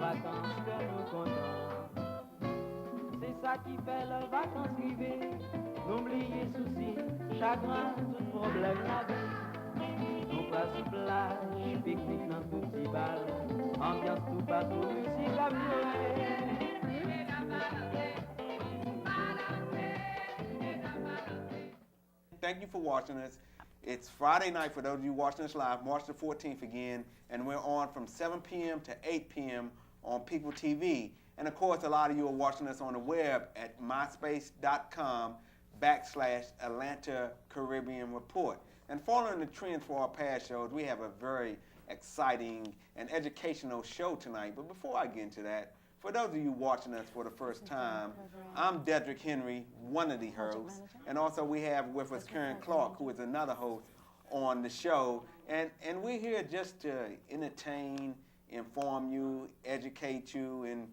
vacances que nous comptons. C'est ça qui fait le vacances privées. N'oubliez soucis, chagrin, tout problème la vie. Nous pas sous plage, pique-nique dans tout petit bal. Ambiance tout partout, musique à violer. Thank you for watching us. It's Friday night for those of you watching us live, March the 14th again, and we're on from 7 p.m. to 8 p.m. on People TV. And of course, a lot of you are watching us on the web at myspace.com/Atlanta Caribbean Report. And following the trends for our past shows, we have a very exciting and educational show tonight. But before I get into that, for those of you watching us for the first time, I'm Dedrick Henry, one of the hosts, and also we have with us Clarke, who is another host on the show. And we're here just to entertain, inform you, educate you, and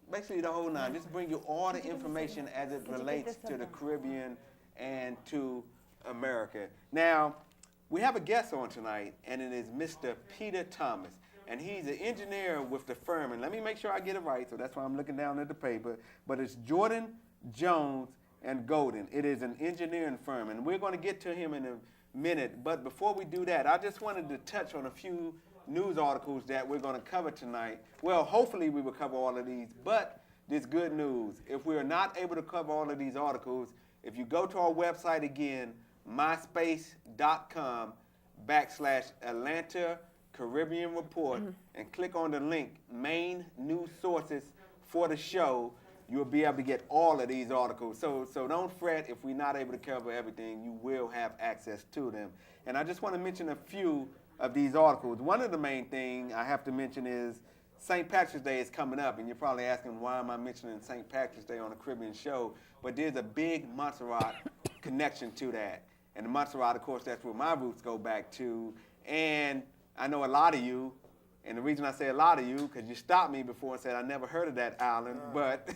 basically the whole nine. Just bring you all the information as it relates to the Caribbean and to America. Now, we have a guest on tonight, and it is Mr. Peter Thomas. And he's an engineer with the firm. And let me make sure I get it right, so that's why I'm looking down at the paper. But it's Jordan, Jones, and Golden. It is an engineering firm. And we're going to get to him in a minute. But before we do that, I just wanted to touch on a few news articles that we're going to cover tonight. Well, hopefully we will cover all of these. But there's good news. If we're not able to cover all of these articles, if you go to our website again, myspace.com/Atlanta Caribbean Report, and click on the link, main news sources for the show, you'll be able to get all of these articles. So don't fret if we're not able to cover everything. You will have access to them. And I just want to mention a few of these articles. One of the main things I have to mention is St. Patrick's Day is coming up, and you're probably asking, why am I mentioning St. Patrick's Day on a Caribbean show? But there's a big Montserrat connection to that. And the Montserrat, of course, that's where my roots go back to. And I know a lot of you, and the reason I say a lot of you, because you stopped me before and said I never heard of that island, but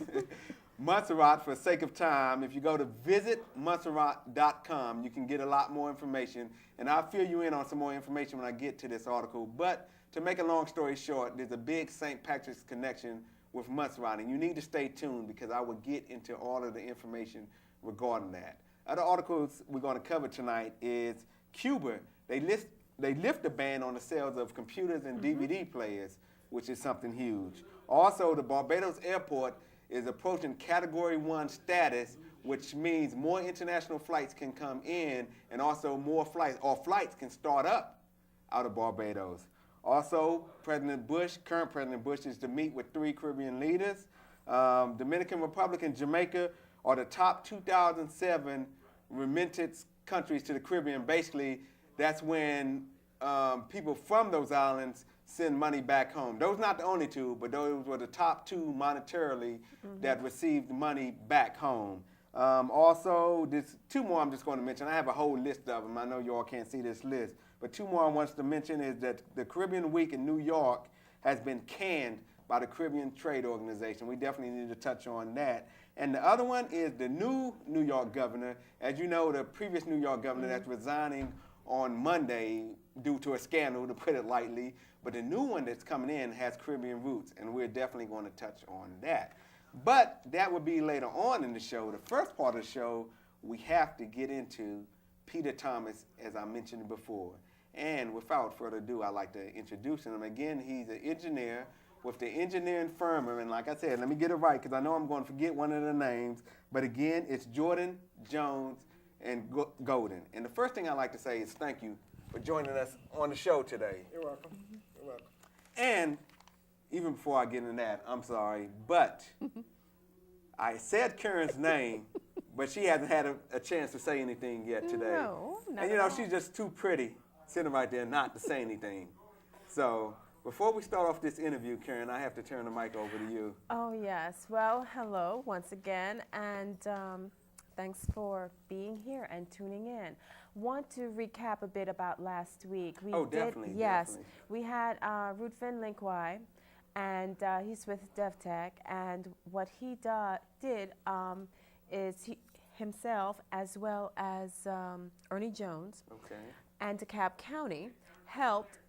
Montserrat, for sake of time, if you go to visitmontserrat.com, you can get a lot more information, and I'll fill you in on some more information when I get to this article. But to make a long story short, there's a big St. Patrick's connection with Montserrat, and you need to stay tuned because I will get into all of the information regarding that. Other articles we're going to cover tonight is Cuba. They lift the ban on the sales of computers and DVD players, which is something huge. Also, the Barbados airport is approaching Category 1 status, which means more international flights can come in, and also more flights, or flights can start up out of Barbados. Also, President Bush, current President Bush, is to meet with 3 Caribbean leaders. Dominican Republic and Jamaica are the top 2007 remittance countries to the Caribbean. Basically, that's when people from those islands send money back home. Those not the only 2, but those were the top 2 monetarily that received money back home. Also, there's 2 more I'm just going to mention. I have a whole list of them. I know you all can't see this list. But 2 more I want to mention is that the Caribbean Week in New York has been canned by the Caribbean Trade Organization. We definitely need to touch on that. And the other one is the new New York governor. As you know, the previous New York governor that's resigning on Monday due to a scandal, to put it lightly. But the new one that's coming in has Caribbean roots, and we're definitely going to touch on that. But that will be later on in the show. The first part of the show, we have to get into Peter Thomas, as I mentioned before. And without further ado, I'd like to introduce him. Again, he's an engineer with the engineering firm. And like I said, let me get it right, because I know I'm going to forget one of the names. But again, it's Jordan, Jones, and Golden. And the first thing I'd like to say is thank you for joining us on the show today. You're welcome. You're welcome. And even before I get into that, I'm sorry, but I said Karen's name, but she hasn't had a chance to say anything yet today. No, not and you at know, all. she's just too pretty sitting right there not to say anything. So before we start off this interview, Karen, I have to turn the mic over to you. Oh, yes. Well, hello once again, and thanks for being here and tuning in. Want to recap a bit about last week. Definitely. Yes, Definitely. we had Rutfin Linkwai, and he's with DevTech, and what he did is he himself, as well as Ernie Jones, Okay. and DeKalb County, helped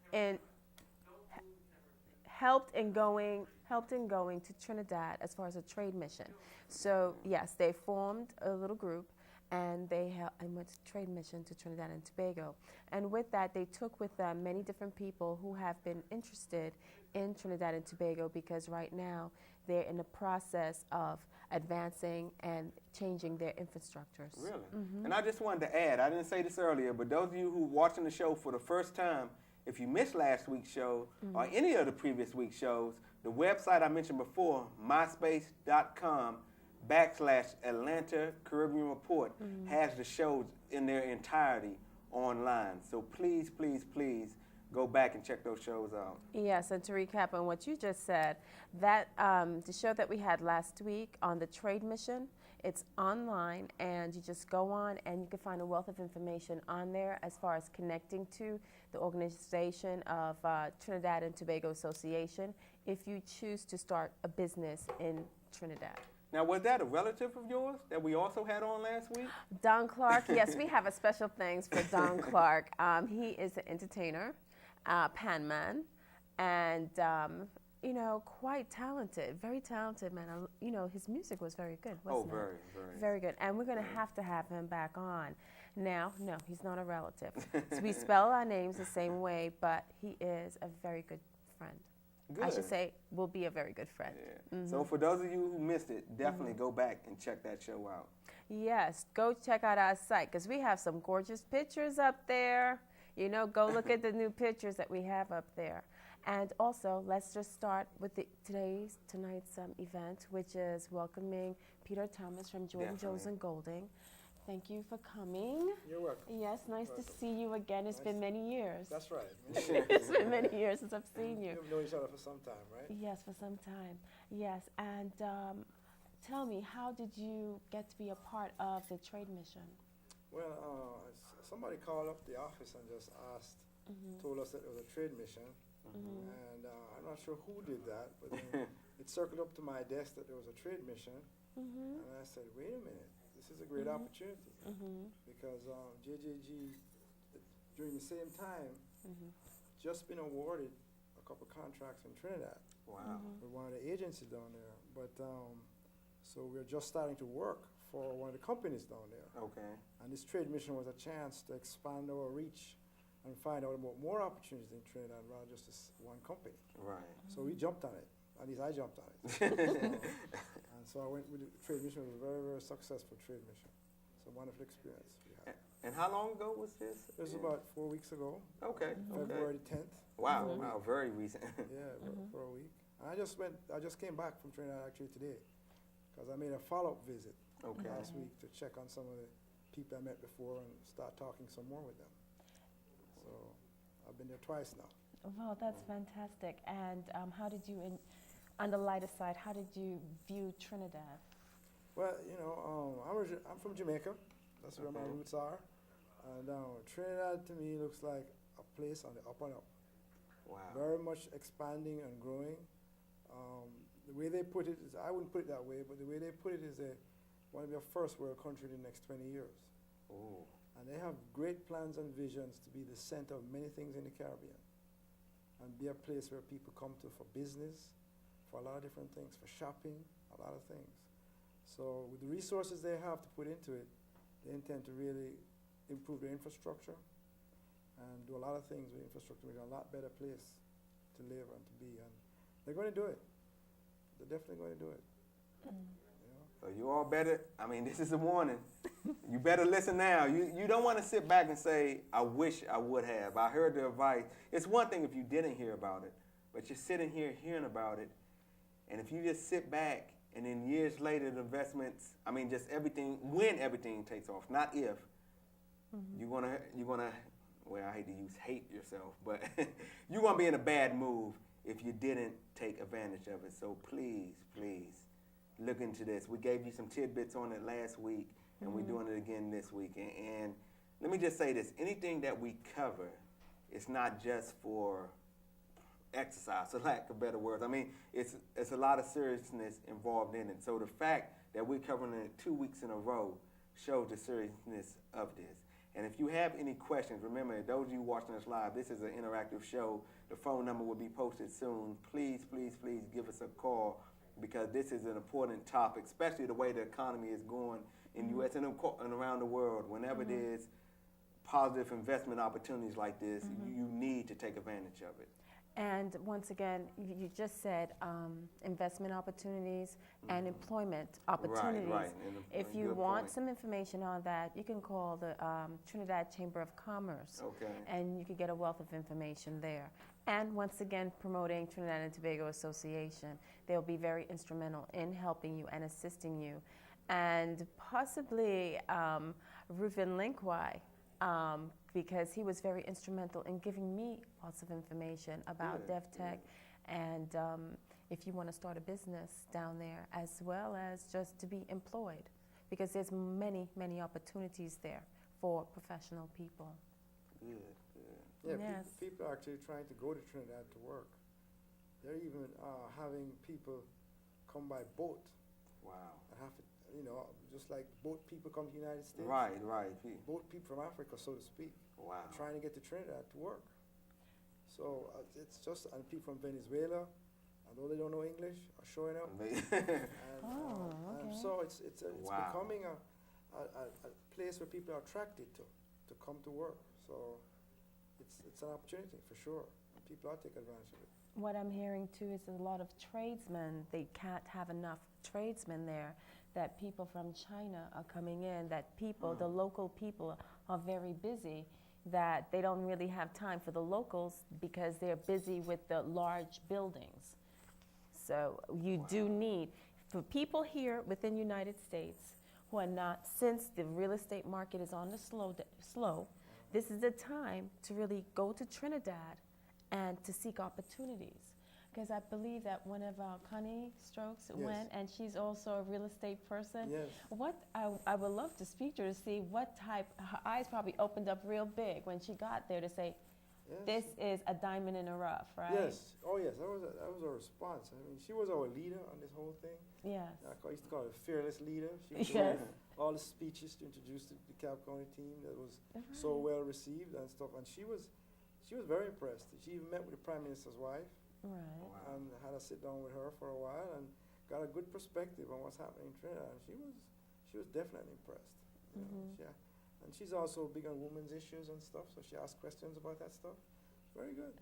helped in going to Trinidad as far as a trade mission. So yes, they formed a little group, and and went to trade mission to Trinidad and Tobago. And with that, they took with them many different people who have been interested in Trinidad and Tobago, because right now they're in the process of advancing and changing their infrastructures. Really? And I just wanted to add, I didn't say this earlier, but those of you who are watching the show for the first time, if you missed last week's show or any of the previous week's shows, the website I mentioned before, myspace.com/Atlanta Caribbean Report, has the shows in their entirety online. So please, please, please go back and check those shows out. Yes, and to recap on what you just said, that the show that we had last week on the trade mission, it's online, and you just go on and you can find a wealth of information on there as far as connecting to the organization of Trinidad and Tobago Association if you choose to start a business in Trinidad. Now, was that a relative of yours that we also had on last week? Don Clarke, yes, we have a special thanks for Don Clarke. He is an entertainer, pan man, and you know, quite talented, very talented man. You know, his music was very good, wasn't it? Very, Very good. And we're going to have him back on. Now, no, he's not a relative. So we spell our names the same way, but he is a very good friend. Good. I should say, will be a very good friend. Yeah. So for those of you who missed it, definitely go back and check that show out. Yes, go check out our site, because we have some gorgeous pictures up there. You know, go look at the new pictures that we have up there. And also, let's just start with tonight's event, which is welcoming Peter Thomas from Jordan Jones and Golding. Thank you for coming. You're welcome. Yes, nice to see you again. It's been many years. That's right. It's been many years since I've seen you. We've known each other for some time, right? Yes, for some time. Yes, and tell me, how did you get to be a part of the trade mission? Well, somebody called up the office and just told us that it was a trade mission. And I'm not sure who did that, but then it circled up to my desk that there was a trade mission. And I said, wait a minute, this is a great opportunity. Because JJG, during the same time, just been awarded a couple contracts in Trinidad. Wow. With one of the agencies down there. But so we're just starting to work for one of the companies down there. Okay. And this trade mission was a chance to expand our reach and find out about more opportunities in Trinidad rather just as one company. Right. So we jumped on it. At least I jumped on it. And so I went with the trade mission. It was a very, very successful trade mission. It's a wonderful experience we had. And how long ago was this? It was about 4 weeks ago. Okay. February 10th. Wow. Wow. Very recent. Yeah, for a week. And I just came back from Trinidad actually today, because I made a follow-up visit last week to check on some of the people I met before and start talking some more with them. So I've been there twice now. Well, that's fantastic. And how did you, on the lighter side, how did you view Trinidad? Well, you know, I'm from Jamaica. That's where my roots are. And Trinidad to me looks like a place on the up and up. Wow. Very much expanding and growing. The way they put it is, I wouldn't put it that way, but the way they put it is they want to be a first world country in the next 20 years. Ooh. And they have great plans and visions to be the center of many things in the Caribbean and be a place where people come to for business, for a lot of different things, for shopping, a lot of things. So with the resources they have to put into it, they intend to really improve their infrastructure and do a lot of things with infrastructure, make it a lot better place to live and to be. And they're going to do it. They're definitely going to do it. So you all better, I mean, this is a warning. You better listen now. You don't want to sit back and say, I wish I would have. I heard the advice. It's one thing if you didn't hear about it, but you're sitting here hearing about it, and if you just sit back and then years later the investments, I mean, just everything, when everything takes off, not if, you're gonna, well, I hate to use hate yourself, but you're gonna be in a bad move if you didn't take advantage of it. So please, please, look into this. We gave you some tidbits on it last week, and we're doing it again this week. And let me just say this. Anything that we cover, it's not just for exercise, for lack of better words. I mean, it's a lot of seriousness involved in it. So the fact that we're covering it 2 weeks in a row shows the seriousness of this. And if you have any questions, remember, those of you watching us live, this is an interactive show. The phone number will be posted soon. Please, please, please give us a call, because this is an important topic, especially the way the economy is going in U.S. and around the world. Whenever there's positive investment opportunities like this, you need to take advantage of it. And once again, you just said investment opportunities and employment opportunities. Right. If you want some information on that, you can call the Trinidad Chamber of Commerce. Okay. And you can get a wealth of information there. And once again, promoting Trinidad and Tobago Association. They'll be very instrumental in helping you and assisting you. And possibly Reuven Linkwai, because he was very instrumental in giving me lots of information about DevTech, and if you want to start a business down there, as well as just to be employed, because there's many, many opportunities there for professional people. Good. Yeah, Yes. people are actually trying to go to Trinidad to work. They're even having people come by boat. Wow. And have to, just like boat people come to the United States. Right. Boat people from Africa, so to speak. Wow. Trying to get to Trinidad to work. So it's just, and people from Venezuela, although they don't know English, are showing up. And so it's becoming a place where people are attracted to come to work. So it's an opportunity for sure. People are taking advantage of it. What I'm hearing too is a lot of tradesmen, they can't have enough tradesmen there, that people from China are coming in, that people, the local people are very busy, that they don't really have time for the locals because they're busy with the large buildings. So you do need, for people here within the United States who are not, since the real estate market is on the slow, this is the time to really go to Trinidad and to seek opportunities. Because I believe that one of our Connie Strokes went, and she's also a real estate person. Yes. What I would love to speak to her to see what type, her eyes probably opened up real big when she got there to say, this is a diamond in the rough, right? Yes. Oh, yes. That was a response. I mean, she was our leader on this whole thing. Yes. I used to call her a fearless leader. She was Yes. all the speeches to introduce the DeKalb County team that was so well received and stuff. And she was very impressed. She even met with the Prime Minister's wife. Right. And had a sit down with her for a while and got a good perspective on what's happening in Trinidad. And she was definitely impressed. You know, and she's also big on women's issues and stuff, so she asked questions about that stuff. Very good.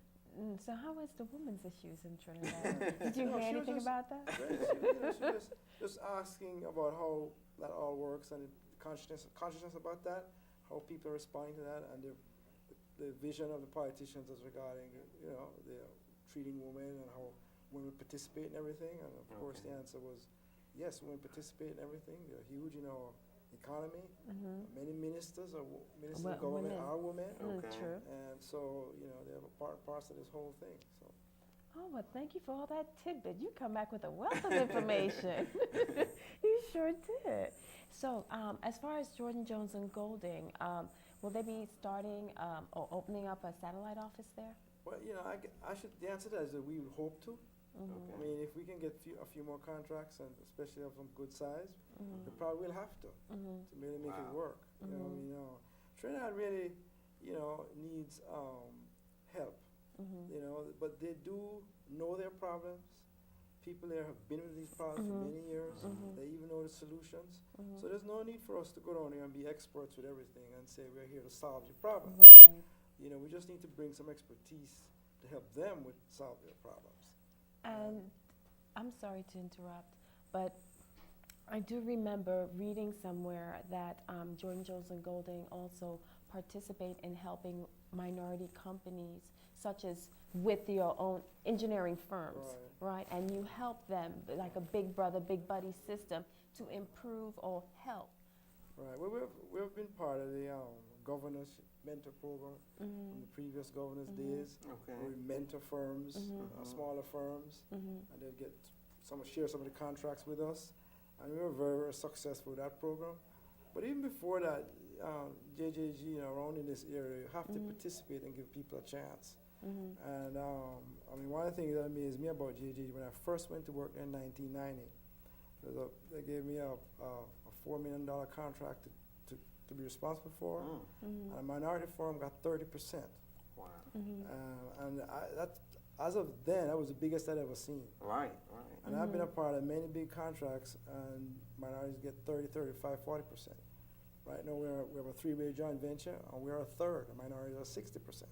So how is the women's issues in Trinidad? Did you hear anything about that? She was just asking about how that all works and the consciousness about that, how people are responding to that, and the vision of the politicians as regarding, the treating women and how women participate in everything. And of course the answer was yes, women participate in everything. They're huge in our economy. Many ministers of government are women. True. And so, they have a parts of this whole thing. So. Oh, well, thank you for all that tidbit. You come back with a wealth of information. You sure did. So, as far as Jordan Jones and Golding, will they be starting or opening up a satellite office there? Well, the answer to that is that we would hope to. I mean, if we can get a few more contracts, and especially of some good size, we probably will have to really make it work. Trinidad really, needs help. But they do know their problems. People there have been with these problems for many years. They even know the solutions. So there's no need for us to go down there and be experts with everything and say we're here to solve your problem. Right. We just need to bring some expertise to help them with solve their problems. And I'm sorry to interrupt, but I do remember reading somewhere that Jordan Jones and Golding also participate in helping minority companies, such as with your own engineering firms, right? And you help them like a big brother, big buddy system to improve or help. Right. Well, we've been part of the governor's mentor program from the previous governor's days. Where we mentor firms, smaller firms, and they'll share some of the contracts with us. And we were very, very successful with that program. But even before that, JJG, around in this area, you have to participate and give people a chance. And one of the things that amazed me about JJG, when I first went to work in 1990, they gave me a $4 million contract to to be responsible for, Mm. and a minority forum got 30%. Wow. And that, as of then, that was the biggest I'd ever seen. Right. And I've been a part of many big contracts, and minorities get 30, 35, 40%. Right now, we have a three-way joint venture, and we're a third. The minorities are 60%.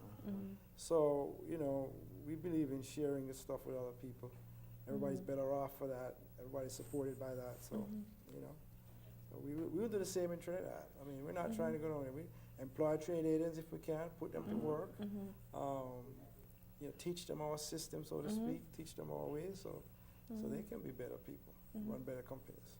So, you know, we believe in sharing this stuff with other people. Everybody's better off for that. Everybody's supported by that. So, you know, so we will do the same in Trinidad. I mean, we're not trying to go nowhere. We employ Trinidadians if we can, put them to work. You know, teach them our system, so to speak, teach them our ways, so they can be better people, run better companies.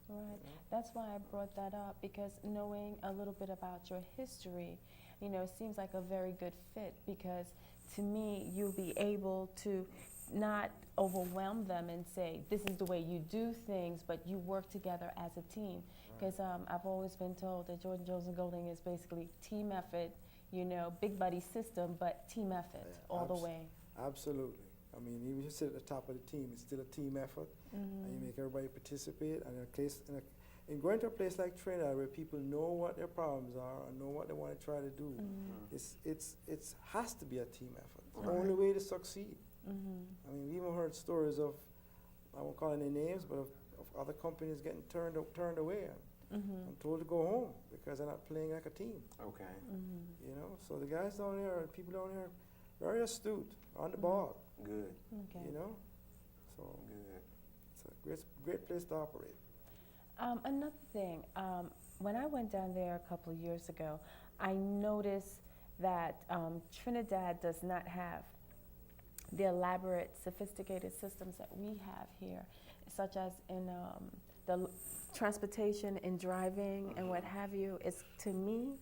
Right. You know? That's why I brought that up, because knowing a little bit about your history, you know, seems like a very good fit, because to me, you'll be able to not overwhelm them and say, this is the way you do things, but you work together as a team. Because I've always been told that Jordan, Jones, and Golding is basically team effort, you know, big buddy system, but team effort all the way. Absolutely. I mean, even if you sit at the top of the team, it's still a team effort, and you make everybody participate. And in going to a place like Trinidad, where people know what their problems are and know what they want to try to do, it has to be a team effort. It's the only way to succeed. I mean, we even heard stories of, I won't call any names, but of other companies getting turned away and told to go home because they're not playing like a team. Okay. You know, so the guys down there, people down here, very astute, on the ball. Good. Okay. You know, so Good. it's a great place to operate. Another thing, when I went down there a couple of years ago, I noticed that Trinidad does not have the elaborate, sophisticated systems that we have here, such as in the transportation and driving and what have you. It's, to me,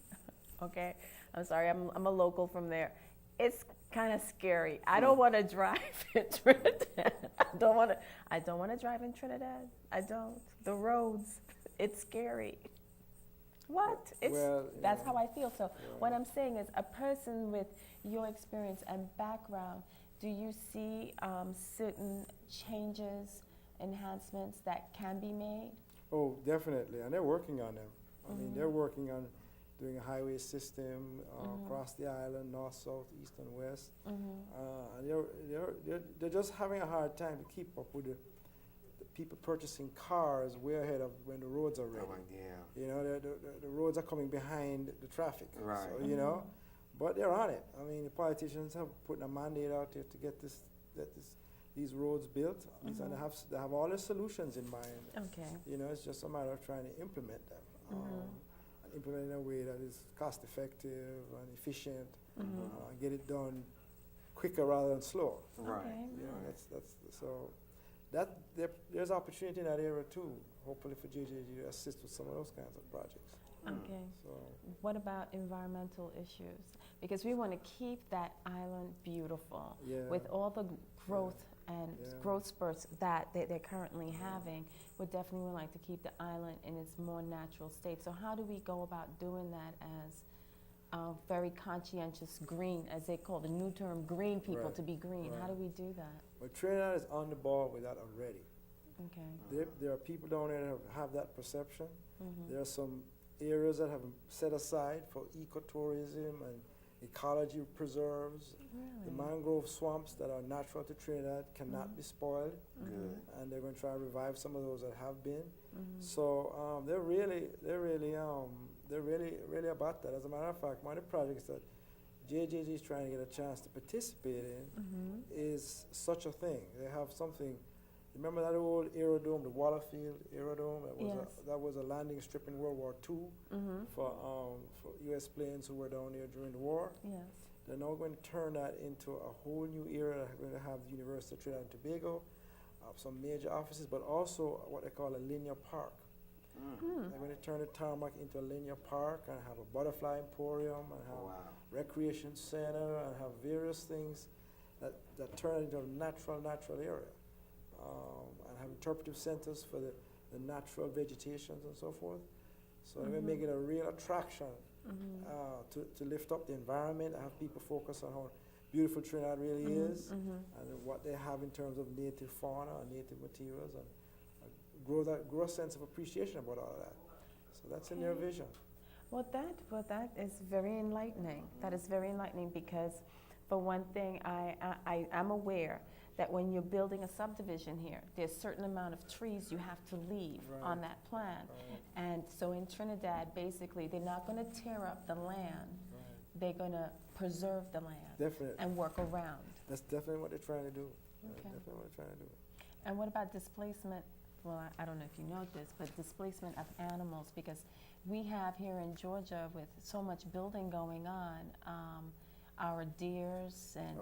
okay, I'm sorry, I'm a local from there. It's kind of scary. I don't want to drive in Trinidad. I don't want to drive in Trinidad. I don't. The roads, it's scary. What? That's how I feel. So what I'm saying is, a person with your experience and background, do you see certain changes, enhancements that can be made? Oh, definitely, and they're working on them. I mean, they're working on doing a highway system across the island, north, south, east, and west. And they're just having a hard time to keep up with the people purchasing cars way ahead of when the roads are ready. Oh, yeah. You know, the roads are coming behind the traffic. Right. So, you know, but they're on it. I mean, the politicians have put a mandate out there to get these roads built, and they have all the solutions in mind. Okay. You know, it's just a matter of trying to implement them. And implement in a way that is cost effective and efficient, and get it done quicker rather than slower. Right. Okay. You know, so there's opportunity in that area too. Hopefully for JJG to assist with some of those kinds of projects. Okay. So What about environmental issues? Because we want to keep that island beautiful with all the growth and growth spurts that they're currently having. We definitely would like to keep the island in its more natural state. So how do we go about doing that as very conscientious green, as they call the new term, green people, to be green? How do we do that? Well, Trinidad is on the ball with that already. Okay. There are people down there that have that perception. There are some areas that have been set aside for ecotourism and ecology preserves. Really? The mangrove swamps that are natural to Trinidad cannot be spoiled. Good. And they're going to try to revive some of those that have been. So they're really about that. As a matter of fact, one of the projects that JJG is trying to get a chance to participate in is such a thing. They have something. Remember that old aerodrome, the Waterfield aerodrome? That was a landing strip in World War II for U.S. planes who were down there during the war. Yes. They're now going to turn that into a whole new area. They're going to have the University of Trinidad and Tobago, some major offices, but also what they call a linear park. They're going to turn the tarmac into a linear park and have a butterfly emporium and have recreation center and have various things that turn it into a natural area. And have interpretive centers for the natural vegetations and so forth. So they're going to make it a real attraction to lift up the environment and have people focus on how beautiful Trinidad really is and what they have in terms of native fauna and native materials, and grow a sense of appreciation about all of that. So that's in their vision. Well, that is very enlightening. That is very enlightening because, for one thing, I'm aware that when you're building a subdivision here, there's a certain amount of trees you have to leave on that plan. Right. And so in Trinidad, basically, they're not going to tear up the land. They're going to preserve the land Definitely. and work around. That's definitely what they're trying to do. Okay. Definitely what they're trying to do. And what about displacement? Well, I don't know if you know this, but displacement of animals, because we have here in Georgia, with so much building going on, our deers and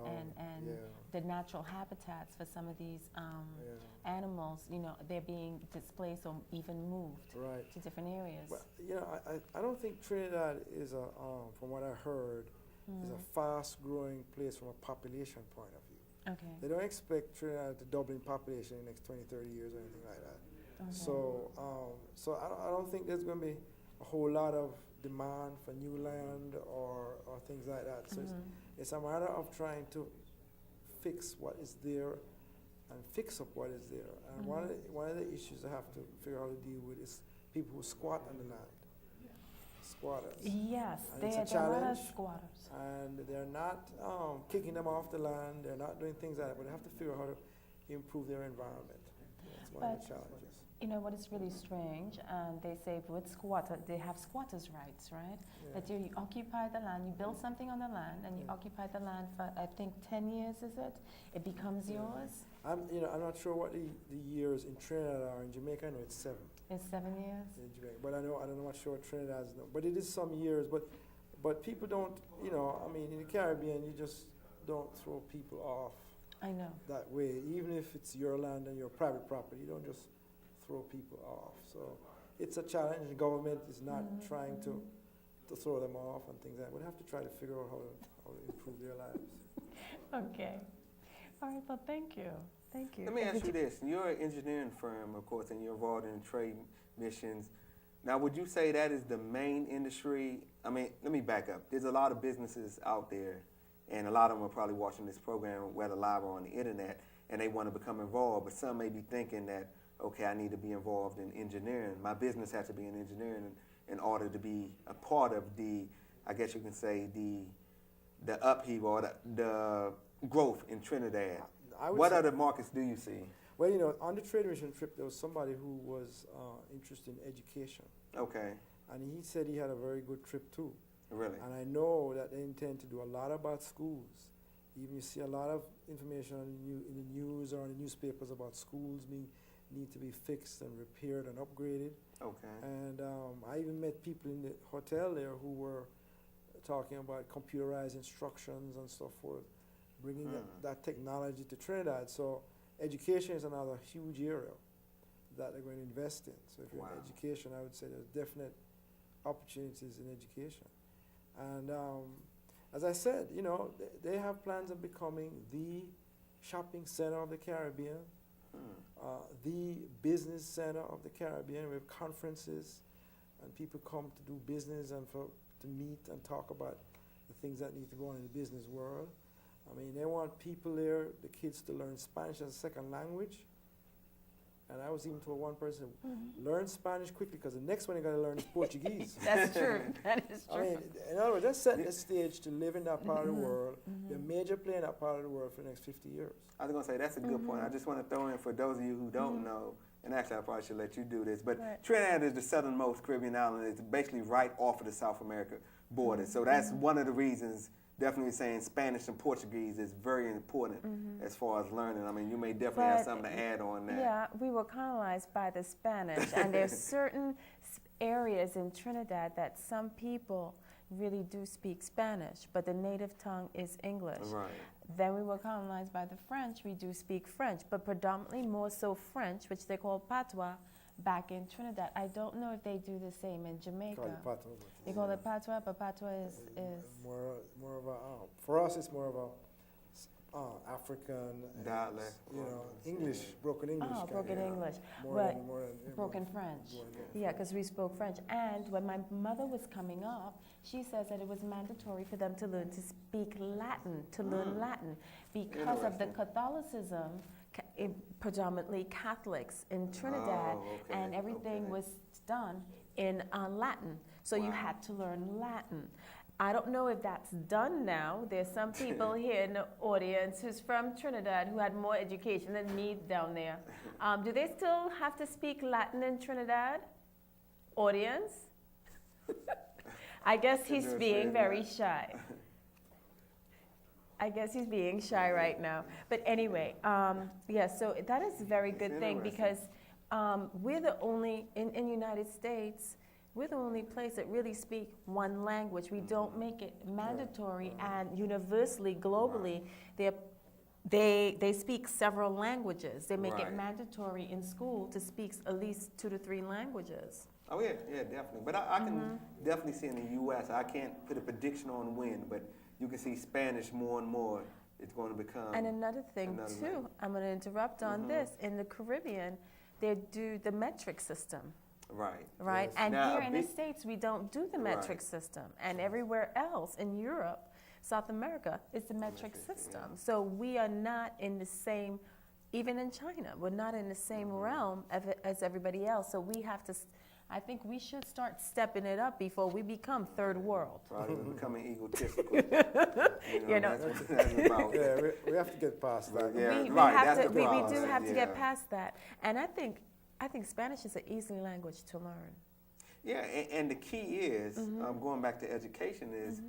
Yeah. the natural habitats for some of these animals, you know, they're being displaced or even moved Right. to different areas. But, you know, I don't think Trinidad is a, from what I heard, is a fast-growing place from a population point of view. Okay. They don't expect Trinidad to double in population in the next 20, 30 years or anything like that. Okay. So, I don't think there's going to be a whole lot of demand for new land or things like that. So it's a matter of trying to fix what is there and fix up what is there. And one of the issues I have to figure out how to deal with is people who squat on the land. Squatters. Yes, And it's there a are a lot of challenge. squatters. And they're not kicking them off the land, they're not doing things like that, but they have to figure out how to improve their environment. That's one of the challenges. You know what is really strange? They say with squatter, they have squatters' rights, right? Yeah. That you occupy the land, you build something on the land, and you occupy the land for, I think, 10 years, is it? It becomes yours? I'm not sure what the years in Trinidad are. In Jamaica, I know it's 7. It's 7 years? In Jamaica, but I'm not sure what Trinidad is. But it is some years. But people don't, I mean, in the Caribbean, you just don't throw people off I know. that way. Even if it's your land and your private property, you don't just throw people off. So it's a challenge. The government is not trying to throw them off and things like that. We'll have to try to figure out how to improve their lives. Okay. All right, well, thank you. Thank you. Let me ask you this. You're an engineering firm, of course, and you're involved in trade missions. Now, would you say that is the main industry? I mean, let me back up. There's a lot of businesses out there, and a lot of them are probably watching this program, whether live or on the internet, and they want to become involved. But some may be thinking that, okay, I need to be involved in engineering. My business has to be in engineering in order to be a part of the, I guess you can say, the upheaval or the growth in Trinidad. What other markets do you see? Well, on the trade mission trip, there was somebody who was interested in education. Okay. And he said he had a very good trip too. Really? And I know that they intend to do a lot about schools. Even you see a lot of information in the news or in the newspapers about schools need to be fixed and repaired and upgraded. Okay. And I even met people in the hotel there who were talking about computerized instructions and so forth, bringing that technology to Trinidad. So education is another huge area that they're going to invest in. So if you're in education, I would say there's definite opportunities in education. And as I said, they have plans of becoming the shopping center of the Caribbean, the business center of the Caribbean. We have conferences and people come to do business and to meet and talk about the things that need to go on in the business world. I mean, they want people there, the kids, to learn Spanish as a second language. And I was even told one person, learn Spanish quickly because the next one you got to learn is Portuguese. That's true. That is true. I mean, in other words, let's set the stage to live in that part of the world, be a major player in that part of the world for the next 50 years. I was going to say, that's a good point. I just want to throw in for those of you who don't know, and actually I probably should let you do this, but Trinidad is the southernmost Caribbean island. It's basically right off of the South America border. So that's one of the reasons, definitely saying Spanish and Portuguese is very important as far as learning. I mean, you may definitely have something to add on that. Yeah, we were colonized by the Spanish, and there's certain areas in Trinidad that some people really do speak Spanish, but the native tongue is English. Right. Then we were colonized by the French. We do speak French, but predominantly more so French, which they call patois, back in Trinidad. I don't know if they do the same in Jamaica. They call it patois, but patois is more of a for us it's more of a African dialect, English, broken English. Oh, broken English, broken French. Yeah, because we spoke French. And when my mother was coming up, she says that it was mandatory for them to learn to speak Latin, to learn Latin, because of the Catholicism, predominantly Catholics in Trinidad, and everything was done in Latin. So you Wow. had to learn Latin. I don't know if that's done now. There's some people here in the audience who's from Trinidad who had more education than me down there. Do they still have to speak Latin in Trinidad? Audience? I guess he's being very shy. I guess he's being shy right now. But anyway, yeah, so that is a very good thing because we're the only, in the United States, we're the only place that really speak one language. We don't make it mandatory and universally, globally, they speak several languages. They make it mandatory in school to speak at least 2 to 3 languages. Oh yeah, definitely. But I can definitely see in the U.S., I can't put a prediction on when, but you can see Spanish more and more. It's going to become. And another thing too, I'm going to interrupt on this. In the Caribbean, they do the metric system. Right. Yes. And Now, here in the States, we don't do the metric system. And everywhere else in Europe, South America, it's the metric system. So we are not in the same, even in China, we're not in the same realm as everybody else. So we have to, I think we should start stepping it up before we become third world. Probably becoming egotistical. You know. That's what that's about. Yeah, we have to get past that. Yeah, we right, have that's to, the we problem. do have to Yeah. get past that. And I think Spanish is an easy language to learn. Yeah, and the key is, going back to education, is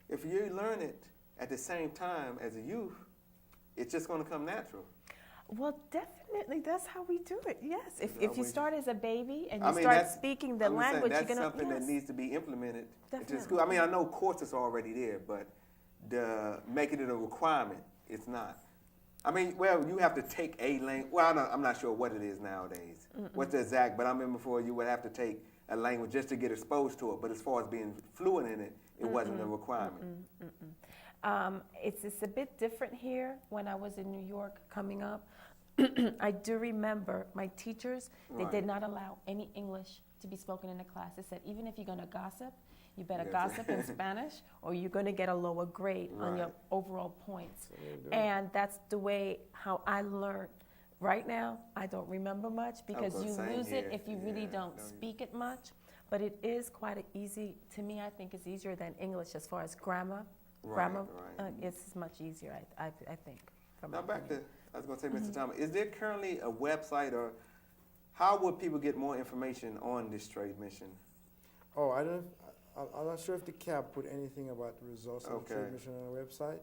if you learn it at the same time as a youth, it's just going to come natural. Well, definitely, that's how we do it. Yes, if you always- start as a baby and I you mean, start that's- speaking the I'm just saying language, you're that's gonna. something Yes. that needs to be implemented into Definitely. school. I mean, I know courses are already there, but making it a requirement, it's not. I mean, well, you have to take a language. Well, I'm not sure what it is nowadays. What's the exact? But I remember before you would have to take a language just to get exposed to it. But as far as being fluent in it, it wasn't a requirement. It's a bit different here. When I was in New York coming up, I do remember my teachers, they Right. did not allow any English to be spoken in the class. They said, even if you're going to gossip, you better Yes. gossip in Spanish or you're going to get a lower grade on your Right. overall points. So they do. And that's the way how I learned. Right now, I don't remember much because gonna you say lose it here, if you really yeah, don't no, you- speak it much. But it is quite easy, to me, I think it's easier than English as far as grammar. Grammar Right. is much easier, I think. From Now my back to, opinion. I was going to say, Mr. Thomas, is there currently a website or how would people get more information on this trade mission? Oh, I'm not sure if the CAB put anything about the results of the Okay. trade mission on the website,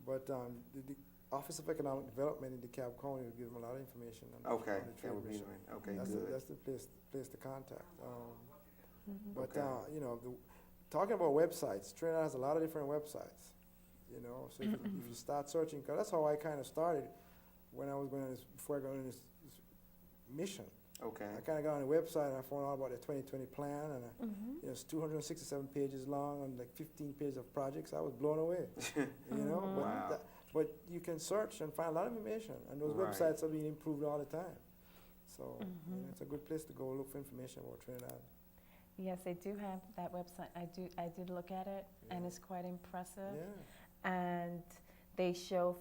but the Office of Economic Development in DeKalb County will give them a lot of information on Okay, the that trade would be, mission. okay, That's good. the place to contact. But Okay. talking about websites, Trinidad has a lot of different websites. So if you start searching, because that's how I kind of started when I was going on this, before I got on this mission. Okay. I kind of got on the website and I found out about the 2020 plan, and it's 267 pages long and like 15 pages of projects. I was blown away. Wow. But you can search and find a lot of information, and those Right. websites are being improved all the time. So it's a good place to go look for information about Trinidad. Yes, they do have that website. I did look at it, and it's quite impressive. Yeah. And they show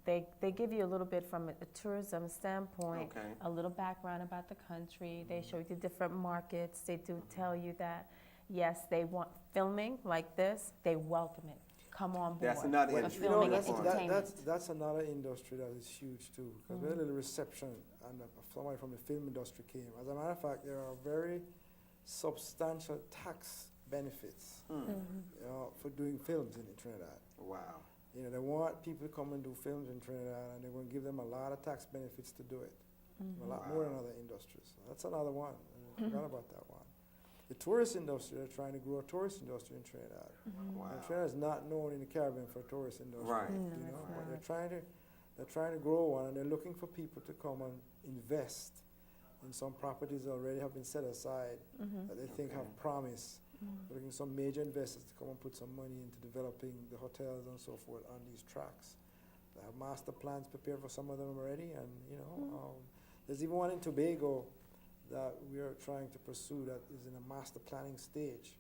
they give you a little bit from a tourism standpoint, Okay. a little background about the country. They show you the different markets. They do tell you that, yes, they want filming like this. They welcome it. Come on board. That's another for industry. filming and that's- entertainment. That's another industry that is huge too, because very little reception, and somebody from the film industry came. As a matter of fact, there are very substantial tax benefits for doing films in Trinidad. Wow. They want people to come and do films in Trinidad, and they're going to give them a lot of tax benefits to do it. A lot more than other industries. So that's another one. I forgot about that one. The tourist industry, they're trying to grow a tourist industry in Trinidad. Wow. And Trinidad is not known in the Caribbean for a tourist industry. Right. But they're trying to grow one, and they're looking for people to come and invest in some properties that already have been set aside that they think have promise. They're looking for some major investors to come and put some money into developing the hotels and so forth on these tracks. They have master plans prepared for some of them already, and there's even one in Tobago that we are trying to pursue that is in a master planning stage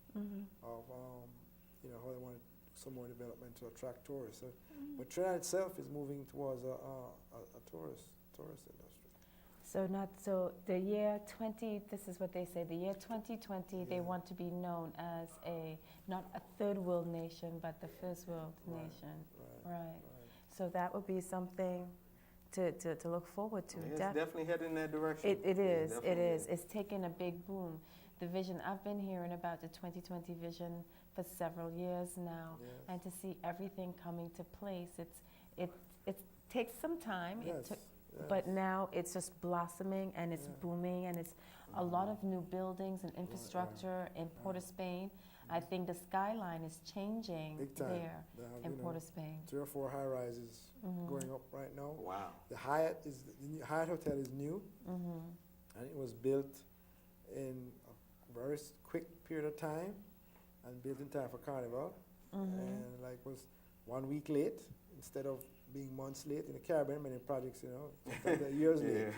of how they want some more development to attract tourists. But Trinidad itself is moving towards a tourist industry. So the year 20, this is what they say, the year 2020, they want to be known as not a third world nation, but the first world nation. Right. So that would be something to look forward to. It's definitely heading in that direction. It is. It's taken a big boom. The vision, I've been hearing about the 2020 vision for several years now, and to see everything coming to place, it takes some time. But now it's just blossoming and it's booming, and it's a lot of new buildings and infrastructure in Port of Spain. I think the skyline is changing there in Port of Spain. 3 or 4 high rises going up right now. Wow. The Hyatt Hotel is new, and it was built in a very quick period of time, and built in time for Carnival, and like was 1 week late instead of being months late. In the Caribbean, many projects, sometimes they're years late.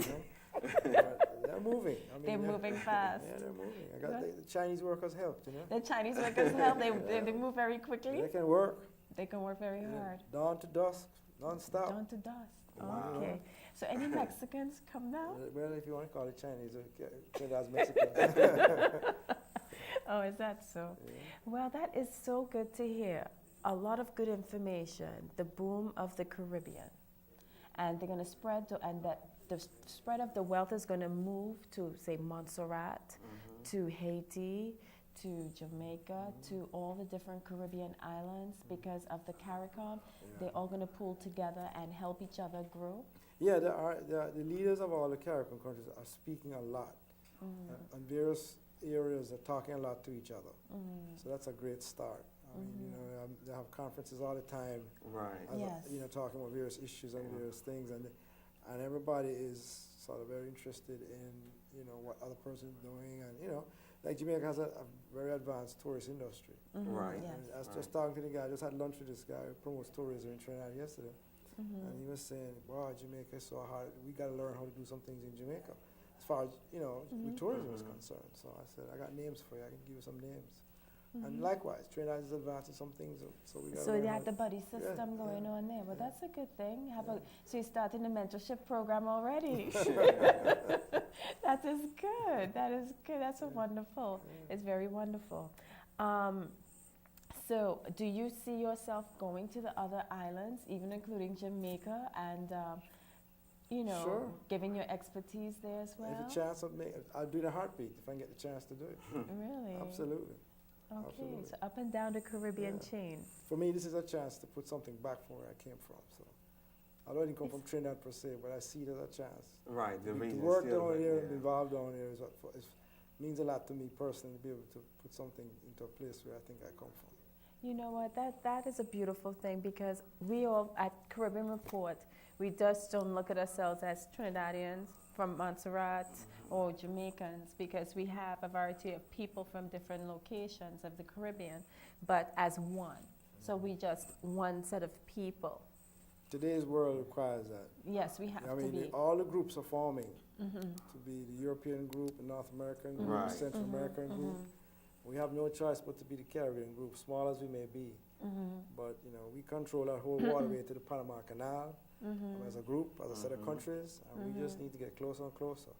But they're moving. I mean, They're moving fast. Yeah, they're moving. I got the Chinese workers helped. The Chinese workers help. They move very quickly. They can work. They can work very hard. Dawn to dusk, non-stop. Dawn to dusk. Wow. Okay. So any Mexicans come now? Well, if you want to call it Chinese, Trinidad's Mexican. Oh, is that so? Yeah. Well, that is so good to hear. A lot of good information. The boom of the Caribbean, and they're going to spread, and that the spread of the wealth is going to move to, say, Montserrat, to Haiti, to Jamaica, to all the different Caribbean islands because of the CARICOM. They're all going to pull together and help each other grow. Yeah, the leaders of all the Caribbean countries are speaking a lot, and various areas are talking a lot to each other. So that's a great start. I mean, they have conferences all the time. Right. Talking about various issues and various things, and everybody is sort of very interested in what other person is doing, and like Jamaica has a very advanced tourist industry. Right. Yes. And I was just talking to the guy. I just had lunch with this guy who promotes tourism in Trinidad yesterday, and he was saying, "Wow, Jamaica is so hard. We got to learn how to do some things in Jamaica, as far as with tourism is concerned." So I said, "I got names for you. I can give you some names." And likewise, Trinidad is advanced in some things, so we got. So they have the buddy system going on there. Well, that's a good thing. So you're starting the mentorship program already. That is good. That is good. That's a wonderful. It's very wonderful. So do you see yourself going to the other islands, even including Jamaica, and Sure. giving your expertise there as well? If a chance of I'll do the heartbeat if I can get the chance to do it. Really? Absolutely. Okay, Absolutely. so up and down the Caribbean chain. For me, this is a chance to put something back from where I came from. So, although I didn't come from Trinidad per se, but I see it as a chance. Right. The To region work still, down here yeah. and be involved down here means a lot to me personally, to be able to put something into a place where I think I come from. You know what, that is a beautiful thing, because we all at Caribbean Report, we just don't look at ourselves as Trinidadians from Montserrat or Jamaicans, because we have a variety of people from different locations of the Caribbean, but as one. So we just one set of people. Today's world requires that. Yes, we have I mean, to be. all the groups are forming to be the European group, the North American group, Right. the Central American group. We have no choice but to be the Caribbean group, small as we may be. But we control that whole waterway to the Panama Canal as a group, as a set of countries, and we just need to get closer and closer.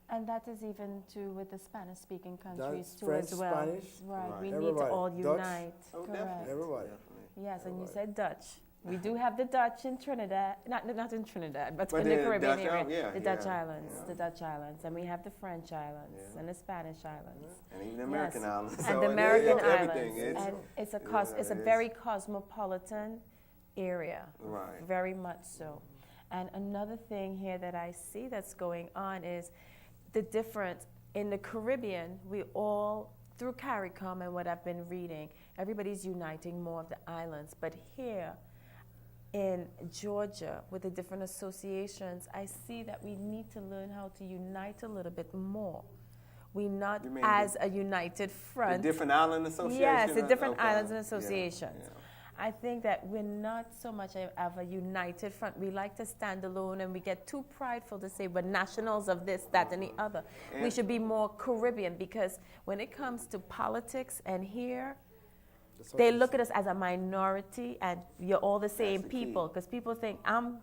And that is even true with the Spanish-speaking countries That's too French, as well. Spanish, Right, we need to everybody. all Dutch. unite. Oh, Correct. definitely. Everybody. Definitely. Yes, and you Everybody. said Dutch. We do have the Dutch in Trinidad, not in Trinidad, but But in the the Caribbean Dutch area. out, yeah, the Dutch yeah, islands, yeah. the Dutch islands, and we have the French islands Yeah. and the Spanish islands. And even the American Yes. islands. And So the it- American it's islands, everything. and it's a it is. very cosmopolitan area, Right. very much so. And another thing here that I see that's going on is the difference in the Caribbean. We all, through CARICOM and what I've been reading, everybody's uniting more of the islands. But here in Georgia, with the different associations, I see that we need to learn how to unite a little bit more. We're not You mean as a united front. The different island association? Yes, the different Okay. islands and Yeah, associations. yeah. I think that we're not so much of a united front. We like to stand alone, and we get too prideful to say we're nationals of this, that, and the other. We And- should be more Caribbean, because when it comes to politics and here, That's what they we look see. at us as a minority, and you're all the same the key. people, because people think I'm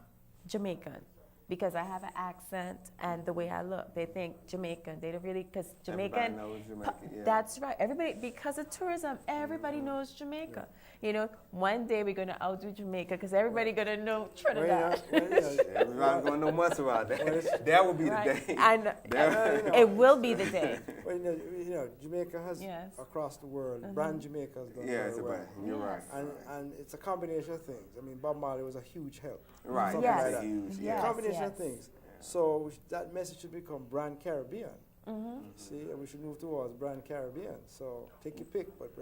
Jamaican. because I have an accent and the way I look. They think Jamaican. They don't really, because Jamaican. Everybody knows Jamaica, yeah. That's right. Everybody, because of tourism, everybody knows Jamaica. You know, one day we're going to outdo Jamaica because everybody going to know Trinidad. Everybody's going to know much about that. That will be the day. And it will be the day. Well, Jamaica has, across the world, brand Jamaica has done very well. You're right. And it's a combination of things. I mean, Bob Marley was a huge help. Right. Something Yes. like that. Huge, Yes. A combination of things. So that message should become brand Caribbean. See, and we should move towards brand Caribbean. So take your pick, but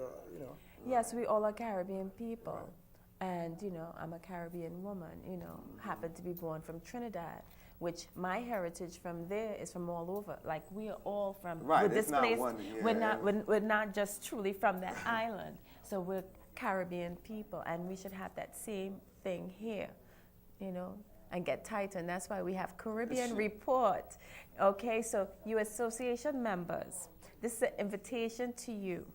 Yes, we all are Caribbean people. And, I'm a Caribbean woman, happened to be born from Trinidad, which my heritage from there is from all over. Like, we are all from this place. We're not just truly from that island. So we're Caribbean people, and we should have that same thing here, and get tighter. And that's why we have Caribbean Report. Okay, so you association members, this is an invitation to you.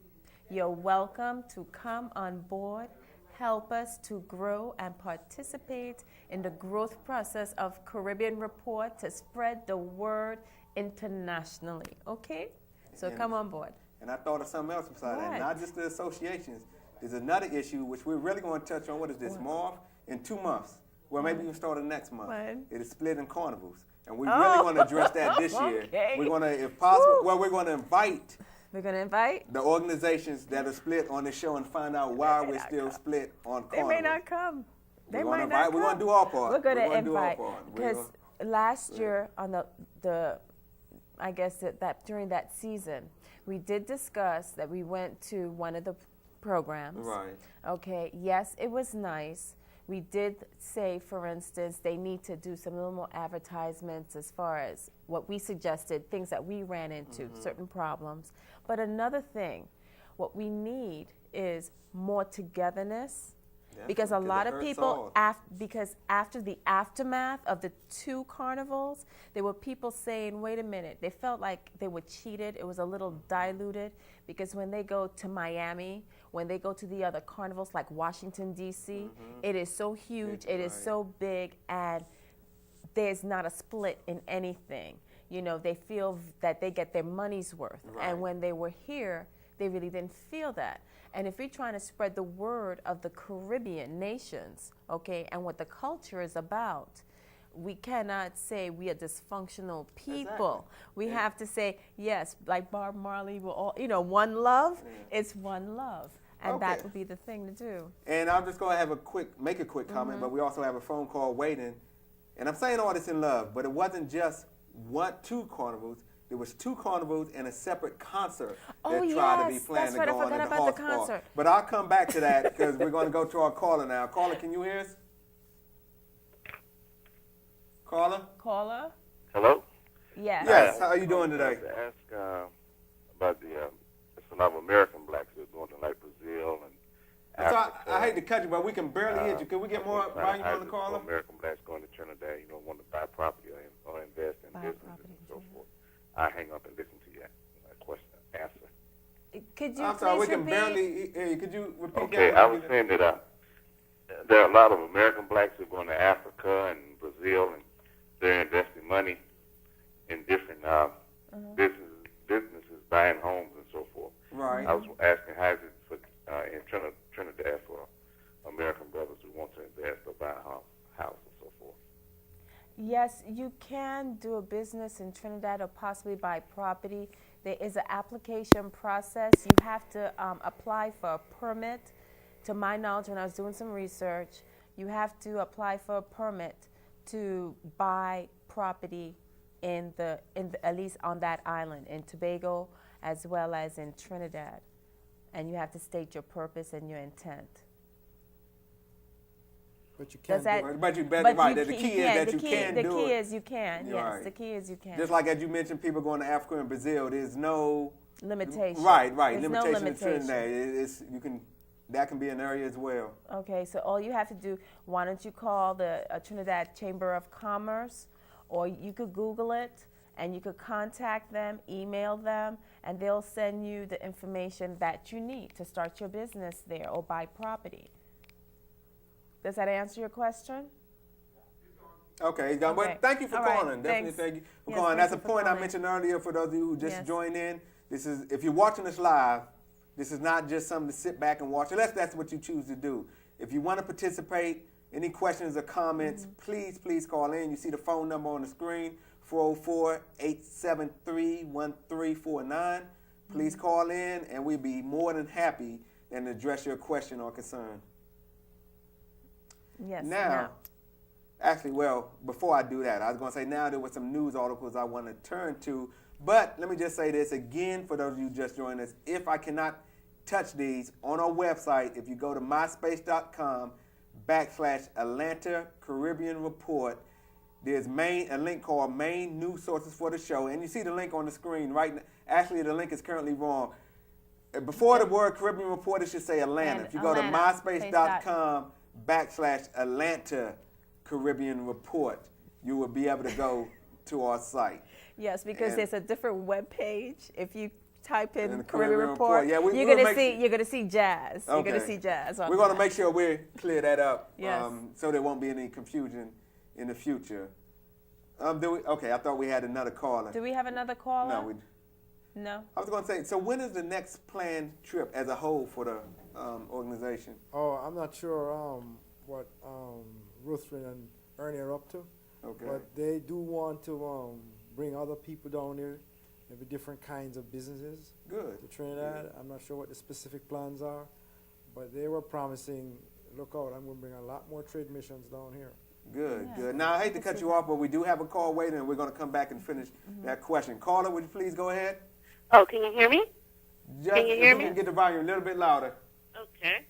You're welcome to come on board, help us to grow and participate in the growth process of Caribbean Report to spread the word internationally. Okay? So come on board. And I thought of something else beside that, not just the associations. There's another issue which we're really going to touch on. What is this? Morph in 2 months. Well, maybe we can start it next month. It is split in carnivals. And we really want to address that this year. We're going to, if possible, we're going to invite. We're going to invite the organizations that are split on the show and find out why we're still split on carnivals. They may not come. We're going to do our part. We're going to invite. Because last year on I guess that during that season, we did discuss that we went to one of the programs. Right. Okay. Yes, it was nice. We did say, for instance, they need to do some little more advertisements as far as what we suggested, things that we ran into, certain problems. But another thing, what we need is more togetherness. Because a lot of people, because after the aftermath of the 2 carnivals, there were people saying, wait a minute, they felt like they were cheated. It was a little diluted because when they go to Miami, when they go to the other carnivals like Washington, D.C., it is so huge, it is so big, and there's not a split in anything. They feel that they get their money's worth. Right. And when they were here, they really didn't feel that. And if we're trying to spread the word of the Caribbean nations, okay, and what the culture is about, we cannot say we are dysfunctional people. We have to say, yes, like Bob Marley, we're all, one love. It's one love. And that would be the thing to do. And I'm just going to make a quick comment, but we also have a phone call waiting. And I'm saying all this in love, but it wasn't just 2 carnivals. There was 2 carnivals and a separate concert that tried to be planned to go on in the Hall Park. But I'll come back to that because we're going to go to our caller now. Caller, can you hear us? Caller? Hello? Yes. Yes. How are you doing today? I wanted to ask about it's a lot of American blacks who are going to like Brazil and Africa. I hate to cut you, but we can barely hear you. Can we get more volume on the caller? American blacks going to Trinidad, want to buy property or invest in businesses and so forth. I hang up and listen to your answer. Could you I'm sorry, we can barely hear you. Could you repeat that? Okay, I was saying that there are a lot of American blacks who are going to Africa and Brazil, and they're investing money in different businesses, buying homes and so forth. Right. I was asking how is it for, in Trinidad for American brothers who want to invest or buy a house and so forth. Yes, you can do a business in Trinidad or possibly buy property. There is an application process. You have to apply for a permit. To my knowledge, when I was doing some research, you have to apply for a permit to buy property at least on that island, in Tobago as well as in Trinidad. And you have to state your purpose and your intent. But you can't the key is that you can do it. The key is you can, yes. Right. The key is you can. Just like as you mentioned, people going to Africa and Brazil, there's no limitation. Right. There's limitation no in limitation. Trinidad. That can be an area as well. Okay, so all you have to do, why don't you call the Trinidad Chamber of Commerce, or you could Google it, and you could contact them, email them, and they'll send you the information that you need to start your business there or buy property. Does that answer your question? Okay, he's gone. Okay. But thank you for All right, calling. Definitely thanks. thank you for Yes, calling. thank That's a you for point I calling. mentioned earlier for those of you who just Yes. joined in. This is, if you're watching this live, this is not just something to sit back and watch, unless that's what you choose to do. If you want to participate, any questions or comments, please call in. You see the phone number on the screen, 404-873-1349. Please call in, and we'd be more than happy to address your question or concern. Yes. Now, actually, well, before I do that, I was going to say now there were some news articles I want to turn to, but let me just say this again for those of you just joining us. If I cannot touch these on our website, if you go to myspace.com/Atlanta Caribbean Report, there's a link called Main News Sources for the Show, and you see the link on the screen right now. Actually, the link is currently wrong. Before the word Caribbean Report, it should say Atlanta. If you go to myspace.com/Atlanta Caribbean Report, you will be able to go to our site. Yes, because And- there's a different web page. If you type in And the Caribbean Caribbean Report, Report. Yeah, you're we'll gonna make see sure- you're gonna see jazz. You're Okay. gonna see jazz. On We're going to that. make sure we clear that up, Yes. so there won't be any confusion in the future. Okay, I thought we had another caller. Do we have another caller? No, No. I was going to say, so when is the next planned trip as a whole for the organization? Oh, I'm not sure what Ruthven and Ernie are up to, Okay. but they do want to bring other people down here, maybe different kinds of businesses Good. to Trinidad. I'm not sure what the specific plans are, but they were promising, look out, I'm going to bring a lot more trade missions down here. Good, Yeah. good. Now, I hate to cut you off, but we do have a call waiting, and we're going to come back and finish that question. Caller, would you please go ahead? Oh, can you hear me? Just, Can you if hear you me? can get the volume a little bit louder. Okay.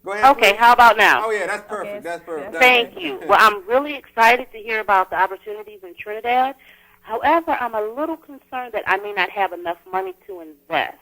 Go ahead. Okay, please. how about now? Oh, yeah, that's perfect. Okay, That's perfect. Thank you. Well, I'm really excited to hear about the opportunities in Trinidad. However, I'm a little concerned that I may not have enough money to invest.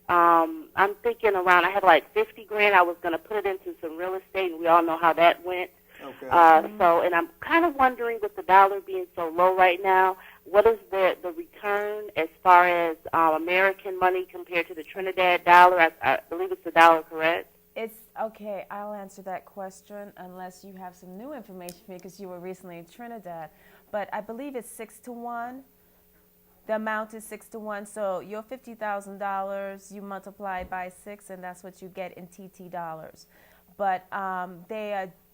I'm thinking around, I have like 50 grand. I was going to put it into some real estate, and we all know how that went. Okay. And I'm kind of wondering, with the dollar being so low right now, what is the return as far as American money compared to the Trinidad dollar? I believe it's the dollar, correct? It's okay. I'll answer that question unless you have some new information for me, because you were recently in Trinidad. But I believe it's 6-to-1. The amount is 6-to-1. So your $50,000, you multiply by 6, and that's what you get in TT dollars. But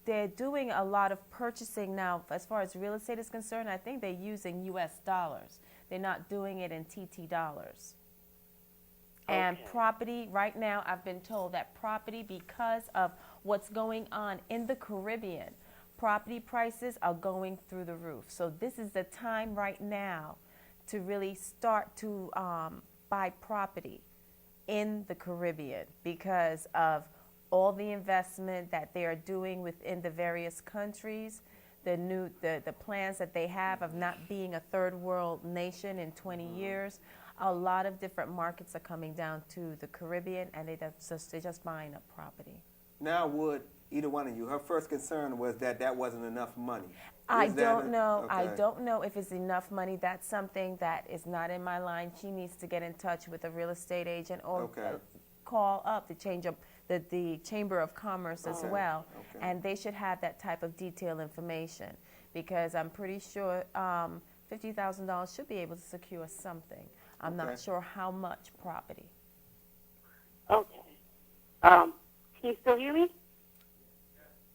they're doing a lot of purchasing now. As far as real estate is concerned, I think they're using U.S. dollars. They're not doing it in TT dollars. And Okay. property, right now, I've been told that property, because of what's going on in the Caribbean, property prices are going through the roof. So this is the time right now to really start to buy property in the Caribbean, because of all the investment that they are doing within the various countries, the plans that they have of not being a third world nation in 20 years. A lot of different markets are coming down to the Caribbean, and they're just buying up property. Now, would either one of you, her first concern was that wasn't enough money. I Is that don't know. I okay. don't know if it's enough money. That's something that is not in my line. She needs to get in touch with a real estate agent, or Okay. call up the Chamber of Commerce as Okay. well, Okay. and they should have that type of detailed information, because I'm pretty sure $50,000 should be able to secure something. I'm Okay. not sure how much property. Okay. Can you still hear me?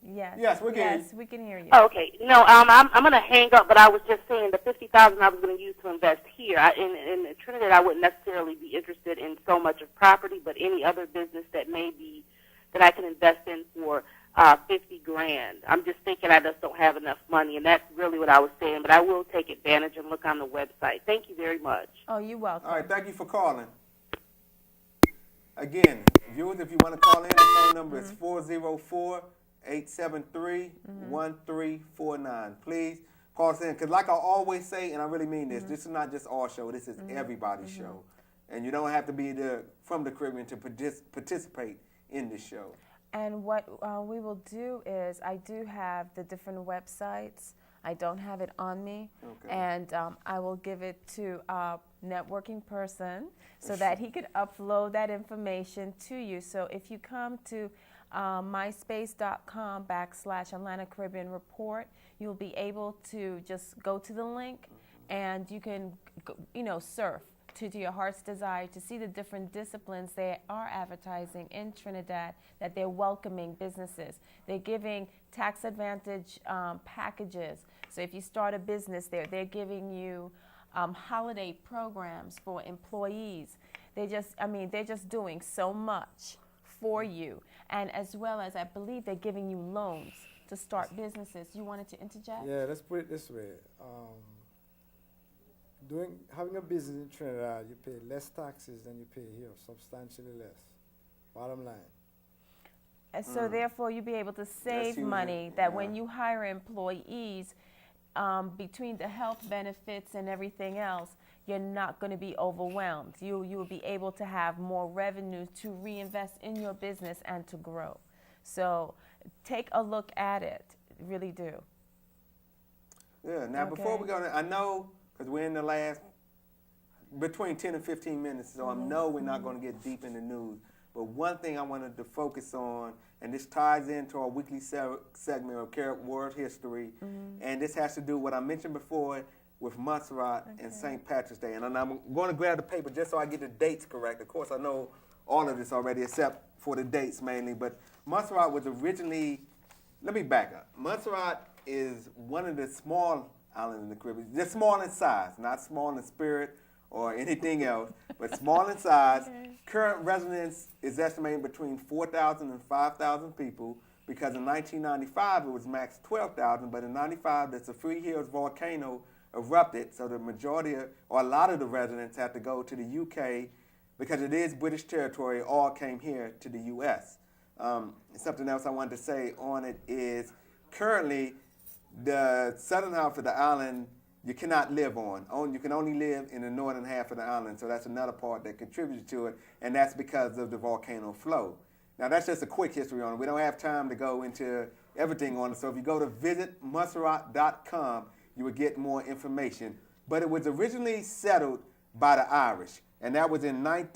Yes. Yes, we can hear you. Yes, we can hear you. Oh, okay. No, I'm going to hang up, but I was just saying the $50,000 I was going to use to invest here. In Trinidad, I wouldn't necessarily be interested in so much of property, but any other business that I can invest in for 50 grand. I'm just thinking I just don't have enough money, and that's really what I was saying. But I will take advantage and look on the website. Thank you very much. Oh, you're welcome. All right, thank you for calling. Again, viewers, if you want to call in, the phone number is 404-873-1349. Please call us in, because like I always say, and I really mean this, this is not just our show, this is everybody's show. And you don't have to be from the Caribbean to participate in this show. And what we will do is, I do have the different websites. I don't have it on me. Okay. And I will give it to a networking person so that he could upload that information to you. So if you come to myspace.com/Atlanta Caribbean Report. You'll be able to just go to the link, and you can, surf to your heart's desire to see the different disciplines they are advertising in Trinidad, that they're welcoming businesses. They're giving tax advantage packages. So if you start a business there, they're giving you holiday programs for employees. They're just doing so much for you. And as well as, I believe they're giving you loans to start businesses. You wanted to interject? Yeah, let's put it this way. Having a business in Trinidad, you pay less taxes than you pay here, substantially less. Bottom line. And so therefore, you'll be able to save money when you hire employees, between the health benefits and everything else, you're not going to be overwhelmed. You will be able to have more revenue to reinvest in your business and to grow. So take a look at it. Really do. Yeah. Now, before we go, I know, because we're in the last, between 10 and 15 minutes, so I know we're not going to get deep in the news. But one thing I wanted to focus on, and this ties into our weekly segment of World History, and this has to do with what I mentioned before with Montserrat and St. Patrick's Day. And I'm going to grab the paper just so I get the dates correct. Of course, I know all of this already except for the dates mainly, but Montserrat was originally, let me back up. Montserrat is one of the small islands in the Caribbean. They're small in size, not small in spirit or anything else, but small in size. Current residence is estimated between 4,000 and 5,000 people, because in 1995 it was max 12,000, but in 95 the Free Hills volcano erupted, so the majority or a lot of the residents had to go to the UK because it is British territory. All came here to the US. Something else I wanted to say on it is currently the southern half of the island you cannot live on. You can only live in the northern half of the island, so that's another part that contributes to it, and that's because of the volcano flow. Now, that's just a quick history on it. We don't have time to go into everything on it, so if you go to visitmontserrat.com, you will get more information. But it was originally settled by the Irish, and that was in in the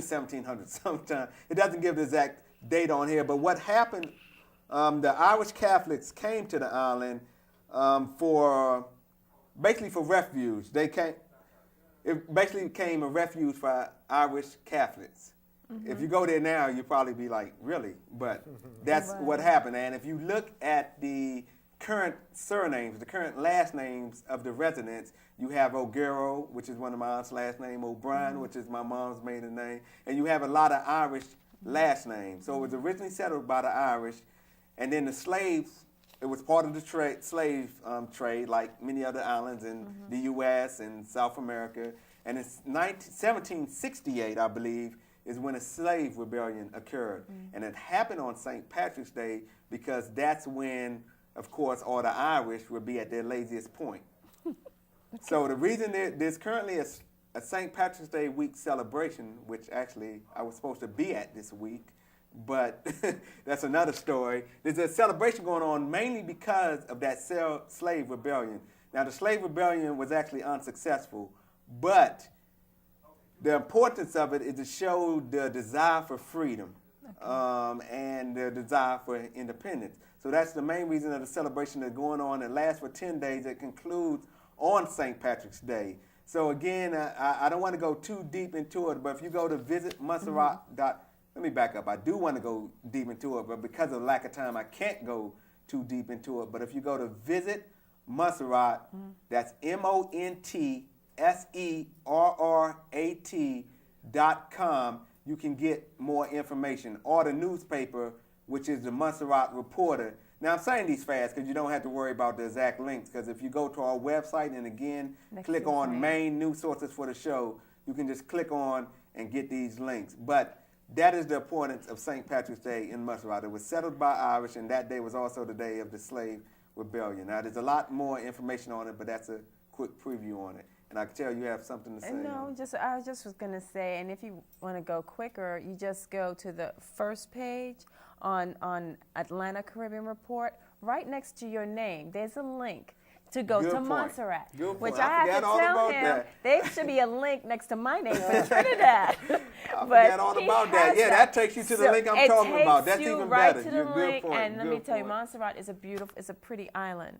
1700s sometime. It doesn't give the exact date on here, but what happened, the Irish Catholics came to the island for refuge. It basically became a refuge for Irish Catholics. If you go there now, you'll probably be like, really? But that's what happened. And if you look at the current surnames, the current last names of the residents, you have O'Garrow, which is one of my aunt's last name, O'Brien, which is my mom's maiden name, and you have a lot of Irish last names. So it was originally settled by the Irish, and then the slaves, it was part of the slave trade, like many other islands in the U.S. and South America. And in 1768, I believe, is when a slave rebellion occurred. And it happened on St. Patrick's Day because that's when, of course, all the Irish would be at their laziest point. So the reason there's currently a St. Patrick's Day week celebration, which actually I was supposed to be at this week, but that's another story. There's a celebration going on mainly because of that slave rebellion. Now, the slave rebellion was actually unsuccessful, but the importance of it is to show the desire for freedom and the desire for independence. So that's the main reason of the celebration that's going on. It lasts for 10 days. It concludes on St. Patrick's Day. So again, I don't want to go too deep into it, but if you go to visitmontserrat.com, let me back up. I do want to go deep into it, but because of lack of time, I can't go too deep into it. But if you go to Visit Montserrat, that's MONTSERRAT.com, you can get more information. Or the newspaper, which is the Montserrat Reporter. Now, I'm saying these fast because you don't have to worry about the exact links, because if you go to our website and again, click on main news sources for the show, you can just click on and get these links. But that is the importance of St. Patrick's Day in Montserrat. It was settled by Irish, and that day was also the day of the slave rebellion. Now, there's a lot more information on it, but that's a quick preview on it. And I can tell you have something to say. No, I just was going to say, and if you want to go quicker, you just go to the first page on Atlanta Caribbean Report. Right next to your name, there's a link. to go Good to point. Montserrat, Good which point. I have forgot to all tell about him that. there should be a link next to my name for Trinidad. I forgot all about that. Yeah, that takes you to the link I'm talking about. That's you even right better. to the You're good link, point. and let me Good tell you, point. Montserrat is it's a pretty island,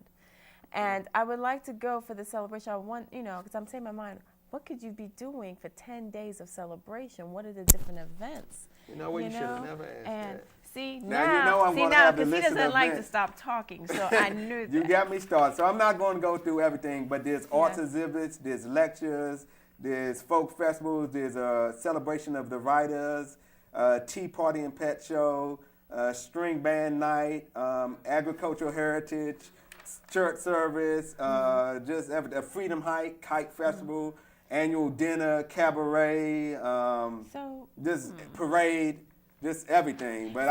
and I would like to go for the celebration. I want, because I'm saying in my mind, what could you be doing for 10 days of celebration? What are the different events? You know what? You should have never asked And that. see Now you know I'm see gonna now, have the because he list of doesn't like to events. stop talking, so I knew that. You got me started. So I'm not going to go through everything, but there's arts Yes. exhibits, there's lectures, there's folk festivals, there's a celebration of the writers, tea party and pet show, string band night, agricultural heritage, church service, just everything, a freedom hike, kite festival, annual dinner, cabaret, just parade. Just everything. But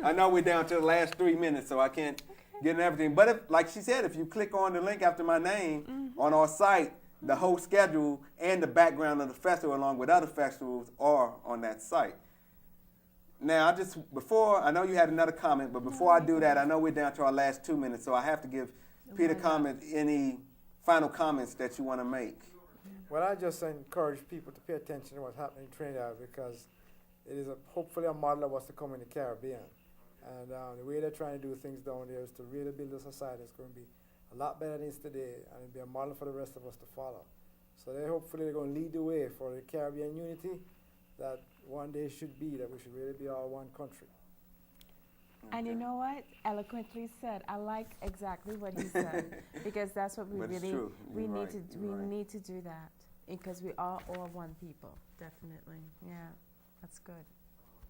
I know we're down to the last 3 minutes, so I can't get in everything. But if, like she said, if you click on the link after my name on our site, the whole schedule and the background of the festival along with other festivals are on that site. Now, I know you had another comment, but before I do that, I know we're down to our last 2 minutes, so I have to give Peter comment any final comments that you want to make. Well, I just encourage people to pay attention to what's happening in Trinidad, because it is hopefully a model of what's to come in the Caribbean. And the way they're trying to do things down there is to really build a society that's going to be a lot better than it is today, and it'll be a model for the rest of us to follow. So hopefully they're going to lead the way for the Caribbean unity that one day should be, that we should really be all one country. And you know what? Eloquently said. I like exactly what he said, because that's what we But it's really true. we You're need right. to You're right. need to do that, because we are all one people. Definitely. Yeah. That's good.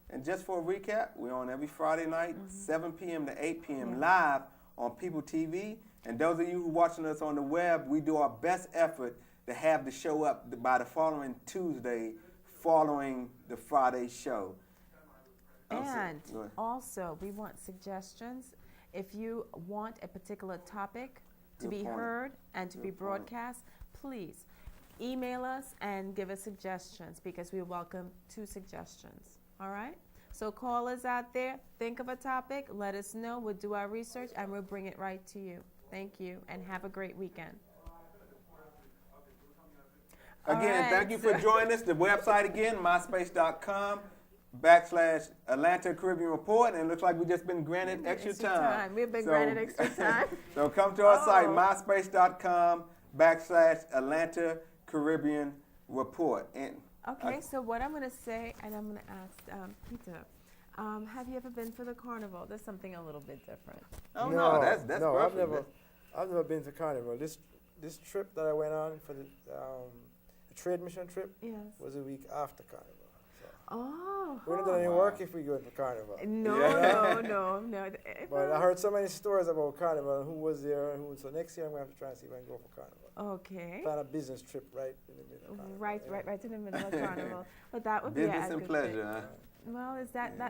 And just for a recap, we're on every Friday night, 7 p.m. to 8 p.m. Yeah. live on People TV. And those of you who are watching us on the web, we do our best effort to have the show up by the following Tuesday, following the Friday show. And Go ahead. also, we want suggestions. If you want a particular topic to Good be point. heard and to be Good point. broadcast, please email us and give us suggestions, because we welcome 2 suggestions. All right? So callers out there, think of a topic, let us know. We'll do our research and we'll bring it right to you. Thank you, and have a great weekend. Again, thank you for joining us. The website again, myspace.com/Atlanta Caribbean Report. And it looks like we've just been granted extra time. We've been granted extra time. So come to our site, myspace.com/Atlanta Caribbean Report. And Okay, so what I'm going to say, and I'm going to ask Peter, have you ever been for the carnival? There's something a little bit different. oh no, that's no, perfect. I've never been to Carnival. This trip that I went on for the trade mission trip Yes. was a week after Carnival. So Oh. we don't do any work if we go to Carnival. No, Yeah. no. But I heard so many stories about Carnival and who was there and who. So next year I'm going to have to try and see if I can go for Carnival. Okay. Plan a business trip right in the middle of Carnival. Right in the middle of carnival. But that would Business be a and good pleasure, thing. huh? Well,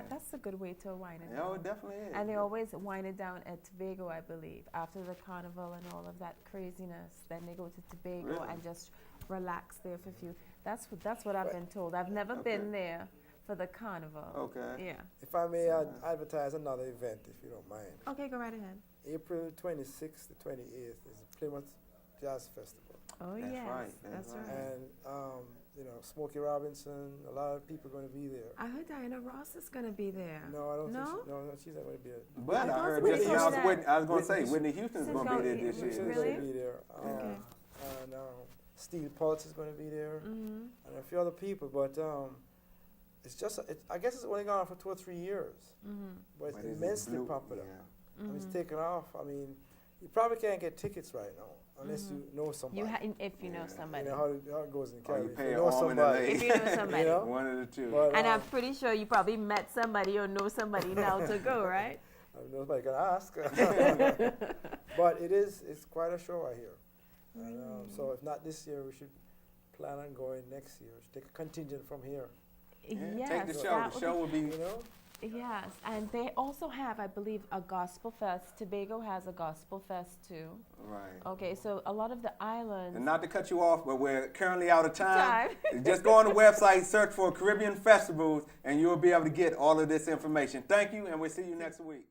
that's a good way to wind it Yeah, down. it definitely is. And they always wind it down at Tobago, I believe, after the carnival and all of that craziness. Then they go to Tobago Really? and just relax there for a few. That's what I've been told. I've never been there for the carnival. Okay. Yeah. If I may advertise another event, if you don't mind. Okay, go right ahead. April 26th to 28th is the Plymouth Jazz Festival. Oh, That's yes. right, that's That's right. right. And, Smokey Robinson, a lot of people are going to be there. I heard Diana Ross is going to be there. No, I don't No? think she's not going to be there. But I heard Whitney just now, Houston. I was going to say, Whitney Houston's She's going to be there gonna this be- year. She's Really? going to be there. Okay. And Steel Pulse is going to be there, Mm-hmm. and a few other people. But it's just, I guess it's only gone on for 2 or 3 years. Mm-hmm. But it's But is it immensely blue? popular. Yeah. And it's taken off. I mean, you probably can't get tickets right now unless you know somebody. If you know somebody. You know how it goes in Or you Caribbean. pay If an you know arm and a somebody. leg. If you know somebody. You know? One of the two. But, And I'm pretty sure you probably met somebody or know somebody now to go, right? nobody can ask. But it's quite a show, I hear. And, so if not this year, we should plan on going next year. We should take a contingent from here. Yeah, Yes, take the show. that The would show will be. You know? Yes, and they also have, I believe, a gospel fest. Tobago has a gospel fest too. Right. Okay, so a lot of the islands. And not to cut you off, but we're currently out of time. Just go on the website, search for Caribbean Festivals, and you'll be able to get all of this information. Thank you, and we'll see you next week.